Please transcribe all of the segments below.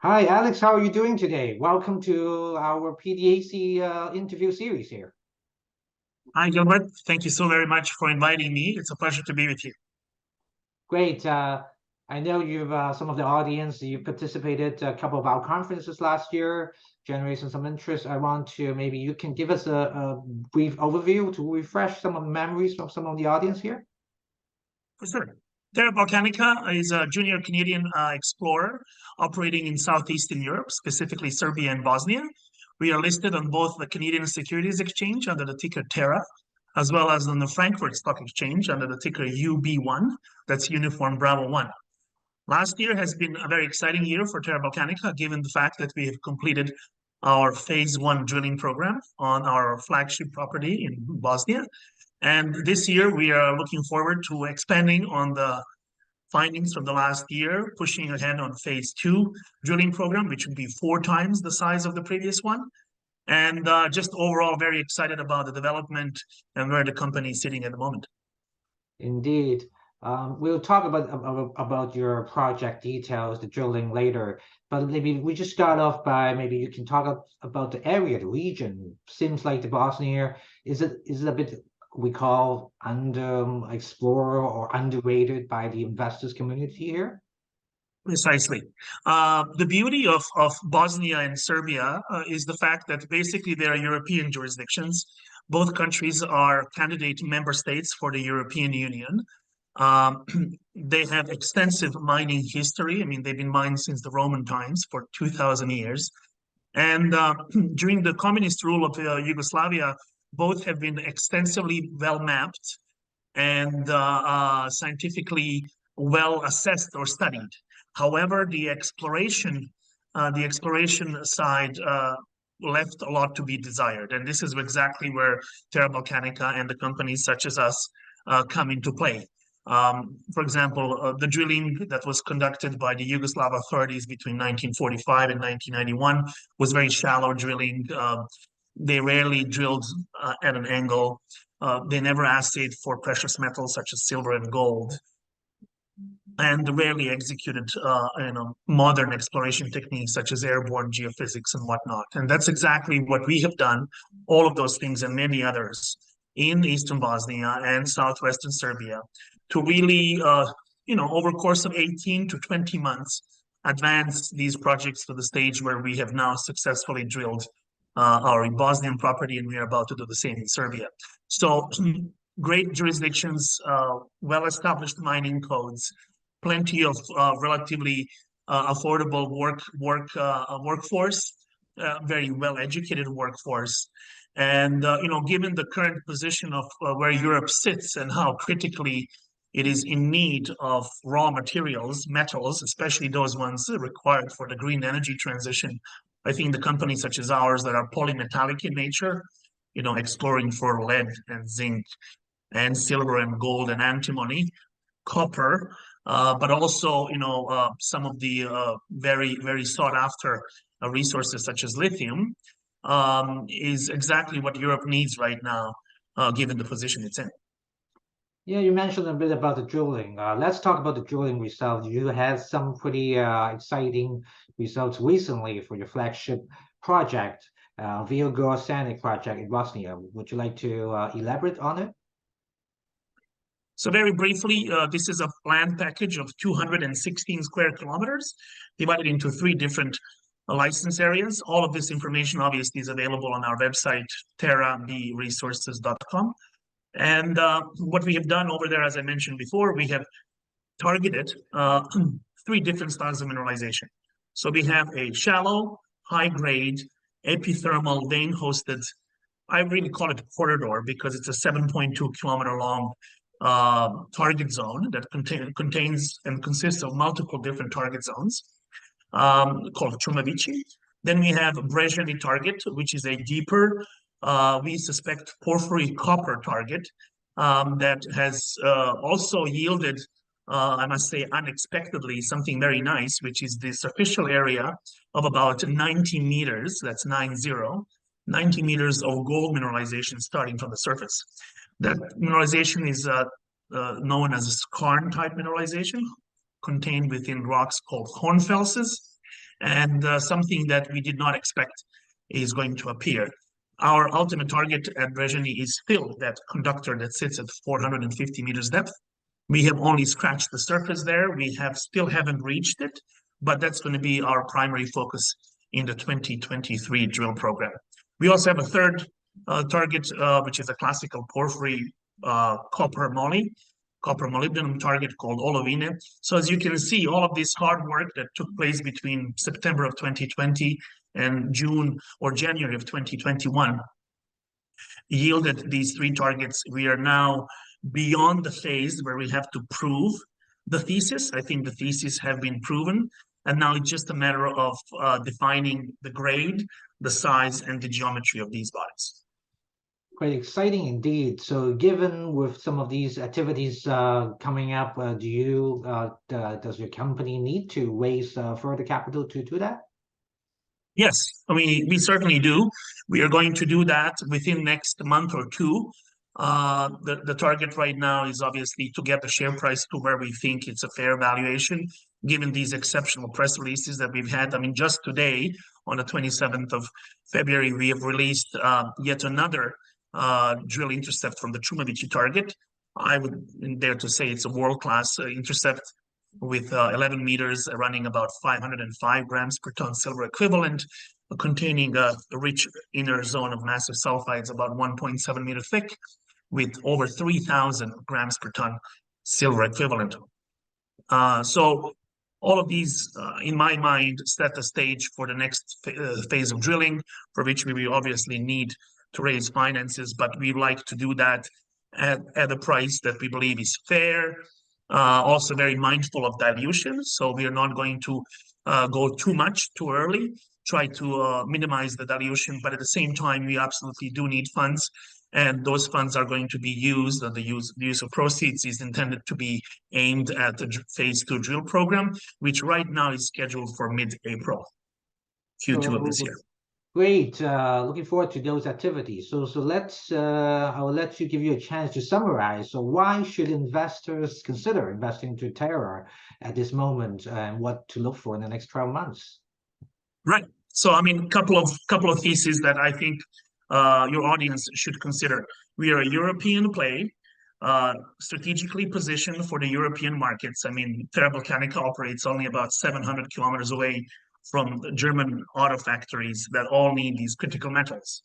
Hi, Alex. How are you doing today? Welcome to our PDAC interview series here. Hi, Gilbert. Thank you so very much for inviting me. It's a pleasure to be with you. Great. I know you've some of the audience. You participated a couple of our conferences last year, generating some interest. I want to maybe you can give us a brief overview to refresh some of the memories from some of the audience here. For sure. Terra Balcanica is a junior Canadian explorer operating in Southeastern Europe, specifically Serbia and Bosnia. We are listed on both the Canadian Securities Exchange under the ticker Terra, as well as on the Frankfurt Stock Exchange under the ticker UB1, that's Uniform Bravo 1. Last year has been a very exciting year for Terra Balcanica, given the fact that we have completed our phase one drilling program on our flagship property in Bosnia. And this year, we are looking forward to expanding on the findings from the last year, pushing ahead on phase two drilling program, which would be 4 times the size of the previous one. And just overall, very excited about the development and where the company is sitting at the moment. Indeed. We'll talk about your project details, the drilling later. But maybe we just start off by maybe you can talk about the area, the region. Seems like the Bosnia is it a bit we call under explored or underrated by the investors community here? Precisely. The beauty of Bosnia and Serbia is the fact that basically they are European jurisdictions. Both countries are candidate member states for the European Union. Um, they have extensive mining history. I mean, they've been mined since the Roman times for 2,000 years. And during the communist rule of Yugoslavia, both have been extensively well mapped and scientifically well assessed or studied. However, the exploration side left a lot to be desired, and this is exactly where Terra Balcanica and the companies such as us come into play. For example, the drilling that was conducted by the Yugoslav authorities between 1945 and 1991 was very shallow drilling. They rarely drilled at an angle. They never assayed for precious metals such as silver and gold, and rarely executed modern exploration techniques such as airborne geophysics and whatnot. And that's exactly what we have done, all of those things and many others in eastern Bosnia and southwestern Serbia to really, over a course of 18 to 20 months, advance these projects to the stage where we have now successfully drilled our Bosnian property, and we are about to do the same in Serbia. So great jurisdictions, well-established mining codes, plenty of relatively affordable workforce, very well-educated workforce. And given the current position of where Europe sits and how critically it is in need of raw materials, metals, especially those ones required for the green energy transition, I think the companies such as ours that are polymetallic in nature, exploring for lead and zinc and silver and gold and antimony, copper, but also, some of the very, very sought after resources such as lithium, is exactly what Europe needs right now, given the position it's in. Yeah, you mentioned a bit about the drilling. Let's talk about the drilling results. You had some pretty exciting results recently for your flagship project, Vilgosanic project in Bosnia. Would you like to elaborate on it? So very briefly, this is a land package of 216 square kilometers divided into 3 different license areas. All of this information obviously is available on our website, terrabresources.com. And what we have done over there, as I mentioned before, we have targeted 3 different styles of mineralization. So we have a shallow, high-grade, epithermal vein-hosted, I really call it a corridor because it's a 7.2 kilometer long target zone that contains and consists of multiple different target zones called Chumavici. Then we have a Brezhany target, which is a deeper, we suspect porphyry copper target that has also yielded, I must say, unexpectedly, something very nice, which is the superficial area of about 90 meters, that's 90 meters of gold mineralization starting from the surface. That mineralization is known as a skarn type mineralization, contained within rocks called hornfelses. and something that we did not expect is going to appear. Our ultimate target at Brezheny is still that conductor that sits at 450 meters depth. We have only scratched the surface there. We still haven't reached it, but that's going to be our primary focus in the 2023 drill program. We also have a third target, which is a classical porphyry copper molybdenum target called Olovine. So as you can see, all of this hard work that took place between September of 2020 and June or January of 2021 yielded these three targets. We are now beyond the phase where we have to prove the thesis. I think the thesis have been proven, and now it's just a matter of defining the grade, the size, and the geometry of these bodies. Quite exciting indeed. So given with some of these activities coming up, does your company need to raise further capital to do that? Yes, I mean, we certainly do. We are going to do that within next month or two. The target right now is obviously to get the share price to where we think it's a fair valuation, given these exceptional press releases that we've had. I mean, just today, on the 27th of February, we have released yet another drill intercept from the Chumovici target. I would dare to say it's a world-class intercept with 11 meters running about 505 grams per ton silver equivalent, containing a rich inner zone of massive sulfides about 1.7 meter thick with over 3,000 grams per ton silver equivalent. So all of these, in my mind, set the stage for the next phase of drilling, for which we will obviously need to raise finances, but we like to do that at a price that we believe is fair, also very mindful of dilution. So we are not going to go too much too early, try to minimize the dilution, but at the same time, we absolutely do need funds. And those funds are going to be used, the use of proceeds is intended to be aimed at the phase 2 drill program, which right now is scheduled for mid-April, Q2 of this year. Great. Looking forward to those activities. So I will let you give you a chance to summarize. So why should investors consider investing into Terra at this moment, and what to look for in the next 12 months? Right. So, I mean, couple of theses that I think your audience should consider. We are a European play, strategically positioned for the European markets. I mean, Terra Balcanica operates only about 700 kilometers away from the German auto factories that all need these critical metals.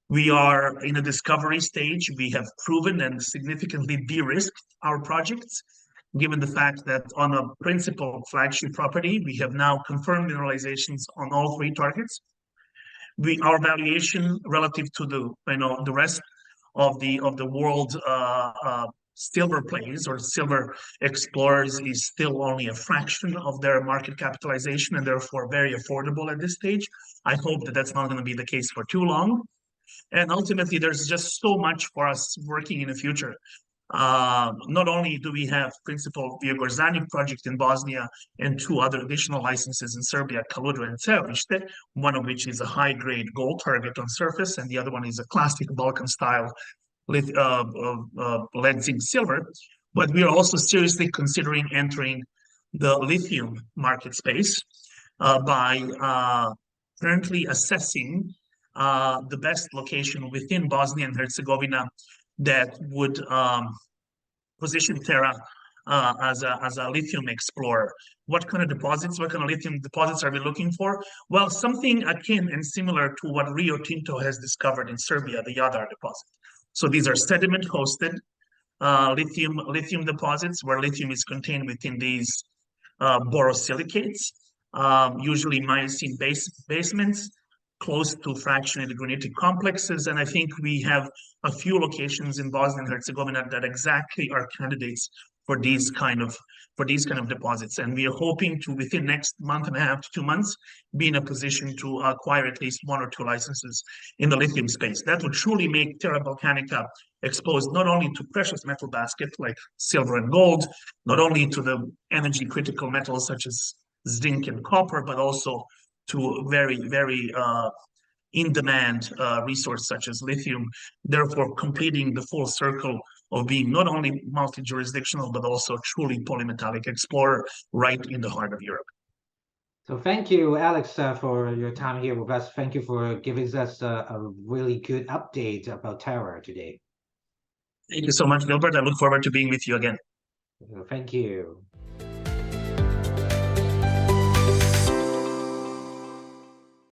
We are in a discovery stage. We have proven and significantly de-risked our projects, given the fact that on a principal flagship property, we have now confirmed mineralizations on all three targets. Our valuation relative to the rest of the world silver plays or silver explorers is still only a fraction of their market capitalization, and therefore very affordable at this stage. I hope that that's not going to be the case for too long. And ultimately, there's just so much for us working in the future. Not only do we have principal Viogorzanik project in Bosnia and two other additional licenses in Serbia, Kaludra and Ceovište, one of which is a high-grade gold target on surface, and the other one is a classic Balkan-style lead zinc silver. But we are also seriously considering entering the lithium market space by currently assessing the best location within Bosnia and Herzegovina that would position Terra as a lithium explorer. What kind of deposits, what kind of lithium deposits are we looking for? Well, something akin and similar to what Rio Tinto has discovered in Serbia, the Jadar deposit. So these are sediment-hosted lithium deposits where lithium is contained within these borosilicates, usually miocene basements, close to fractionated granitic complexes. And I think we have a few locations in Bosnia and Herzegovina that exactly are candidates for these kind of deposits. And we are hoping to, within next month and a half to 2 months, be in a position to acquire at least 1 or 2 licenses in the lithium space. That would truly make Terra Balcanica exposed not only to precious metal basket like silver and gold, not only to the energy critical metals such as zinc and copper, but also to very, very in-demand resource such as lithium, therefore completing the full circle of being not only multi-jurisdictional, but also truly polymetallic explorer right in the heart of Europe. So thank you, Alex, for your time here with us. Thank you for giving us a really good update about Terra today. Thank you so much, Gilbert. I look forward to being with you again. Thank you.